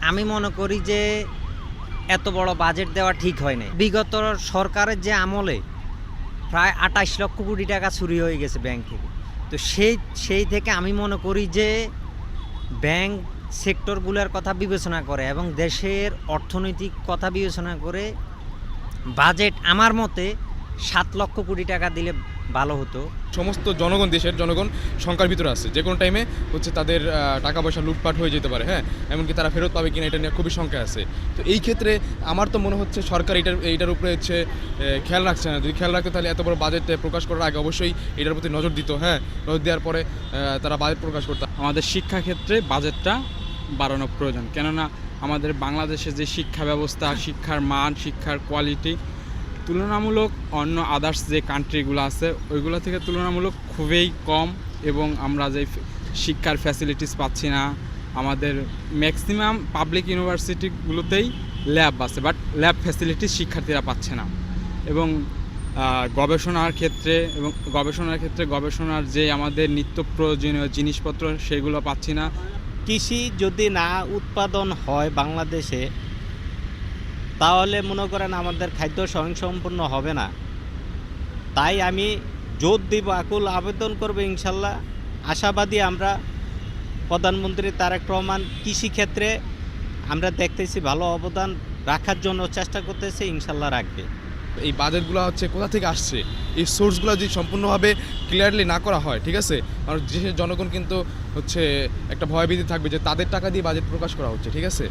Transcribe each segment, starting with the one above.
আমি মনে করি যে এত বড় বাজেট দেওয়া ঠিক হয় নাই। বিগত সরকারের যে আমলে প্রায় ২৮ লক্ষ কোটি টাকা চুরি হয়ে গেছে ব্যাংক থেকে। তো সেই থেকে আমি মনে করি যে ব্যাংক সেক্টরগুলোর কথা বিবেচনা করে এবং দেশের অর্থনৈতিক কথা বিবেচনা করে বাজেট আমার মতে ৭ লক্ষ কোটি টাকা দিলে ভালো হতো। সমস্ত জনগণ, দেশের জনগণ শঙ্কার ভিতরে আছে। যে কোনো টাইমে হচ্ছে তাদের টাকা পয়সা লুটপাট হয়ে যেতে পারে, হ্যাঁ, এমনকি তারা ফেরত পাবে কিনা এটা নিয়ে খুবই শঙ্কা আছে। তো এই ক্ষেত্রে আমার তো মনে হচ্ছে সরকার এইটার উপরে হচ্ছে খেয়াল রাখছে না। যদি খেয়াল রাখতো তাহলে এত বড় বাজেট প্রকাশ করার আগে অবশ্যই এটার প্রতি নজর দিত, হ্যাঁ, নজর দেওয়ার পরে তারা বাজেট প্রকাশ করতো। আমাদের শিক্ষাক্ষেত্রে বাজেটটা বাড়ানো প্রয়োজন, কেননা আমাদের বাংলাদেশে যে শিক্ষা ব্যবস্থা, শিক্ষার মান, শিক্ষার কোয়ালিটি তুলনামূলক অন্য আদার্স যে কান্ট্রিগুলো আছে ওইগুলো থেকে তুলনামূলক খুবই কম, এবং আমরা যে শিক্ষার ফ্যাসিলিটিস পাচ্ছি না। আমাদের ম্যাক্সিমাম পাবলিক ইউনিভার্সিটিগুলোতেই ল্যাব আছে, বাট ল্যাব ফ্যাসিলিটিস শিক্ষার্থীরা পাচ্ছে না। এবং গবেষণার ক্ষেত্রে গবেষণার যে আমাদের নিত্য প্রয়োজনীয় জিনিসপত্র সেগুলো পাচ্ছি না। কৃষি যদি না উৎপাদন হয় বাংলাদেশে, তাহলে মনে করেন আমাদের খাদ্য স্বয়ংসম্পূর্ণ হবে না। তাই আমি জোর দিব, আকুল আবেদন করব, ইনশাল্লাহ আশাবাদী আমরা। প্রধানমন্ত্রী তারেক রহমান কৃষিক্ষেত্রে আমরা দেখতেছি ভালো অবদান রাখার জন্য চেষ্টা করতেছে, ইনশাল্লাহ রাখবে। এই বাজেটগুলো হচ্ছে কোথা থেকে আসছে, এই সোর্সগুলো যদি সম্পূর্ণভাবে ক্লিয়ারলি না করা হয়, ঠিক আছে, আর দেশের জনগণ কিন্তু হচ্ছে একটা ভয়ভীতি থাকবে যে তাদের টাকা দিয়ে বাজেট প্রকাশ করা হচ্ছে, ঠিক আছে।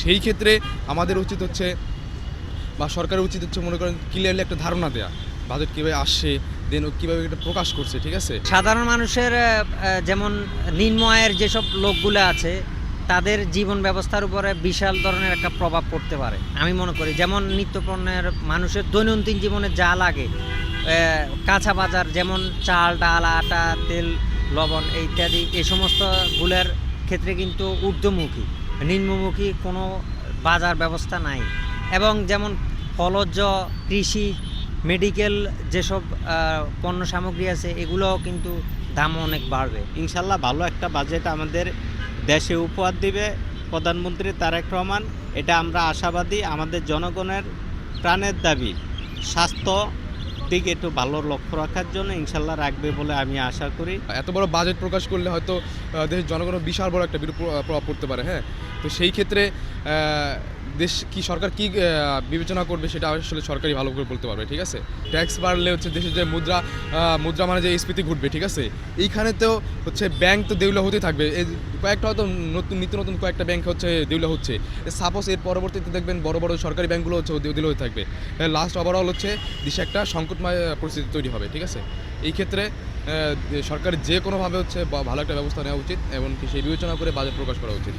সেই ক্ষেত্রে আমাদের উচিত হচ্ছে বা সরকারের উচিত হচ্ছে মনে করেন ক্লিয়ারলি একটা ধারণা দেয়া বাজেট কীভাবে আসছে, দেন কীভাবে এটা প্রকাশ করছে, ঠিক আছে। সাধারণ মানুষের যেমন নিম্ন আয়ের যেসব লোকগুলো আছে তাদের জীবন ব্যবস্থার উপরে বিশাল ধরনের একটা প্রভাব পড়তে পারে আমি মনে করি। যেমন নিত্যপণ্যের মানুষের দৈনন্দিন জীবনে যা লাগে, কাঁচা বাজার যেমন চাল, ডাল, আটা, তেল, লবণ ইত্যাদি, এই সমস্তগুলোর ক্ষেত্রে কিন্তু ঊর্ধ্বমুখী, নিম্নমুখী কোনো বাজার ব্যবস্থা নাই। এবং যেমন ফলজ, কৃষি, মেডিকেল যেসব পণ্য সামগ্রী আছে এগুলোও কিন্তু দাম অনেক বাড়বে। ইনশাল্লাহ ভালো একটা বাজেট আমাদের দেশে উপহার দিবে প্রধানমন্ত্রী তারেক রহমান, এটা আমরা আশাবাদী। আমাদের জনগণের প্রাণের দাবি স্বাস্থ্য দিকে একটু ভালো লক্ষ্য রাখার জন্য ইনশাল্লাহ রাখবে বলে আমি আশা করি। এত বড় বাজেট প্রকাশ করলে হয়তো দেশের জনগণের বিশাল বড় একটা প্রভাব পড়তে পারে, হ্যাঁ। তো সেই ক্ষেত্রে সরকার কি বিবেচনা করবে সেটা আসলে সরকারই ভালো করে বলতে পারবে, ঠিক আছে। ট্যাক্স বাড়লে হচ্ছে দেশের যে মুদ্রা মানে যে স্ফীতি ঘটবে, ঠিক আছে। এইখানেতেও হচ্ছে ব্যাংক তো দেউলিয়া হতেই থাকবে। কয়েকটা হয়তো নিত্য নতুন কয়েকটা ব্যাংক হচ্ছে দেউলিয়া হচ্ছে। সাপোজ এর পরবর্তীতে দেখবেন বড় বড় সরকারি ব্যাংকগুলো হচ্ছে দেউলিয়া হয়ে থাকবে। লাস্ট ওভারঅল হচ্ছে দেশে একটা সংকটময় পরিস্থিতি তৈরি হবে, ঠিক আছে। এই ক্ষেত্রে সরকারের যে কোনোভাবে হচ্ছে ভালো একটা ব্যবস্থা নেওয়া উচিত এবং সেই বিবেচনা করে বাজেট প্রকাশ করা উচিত।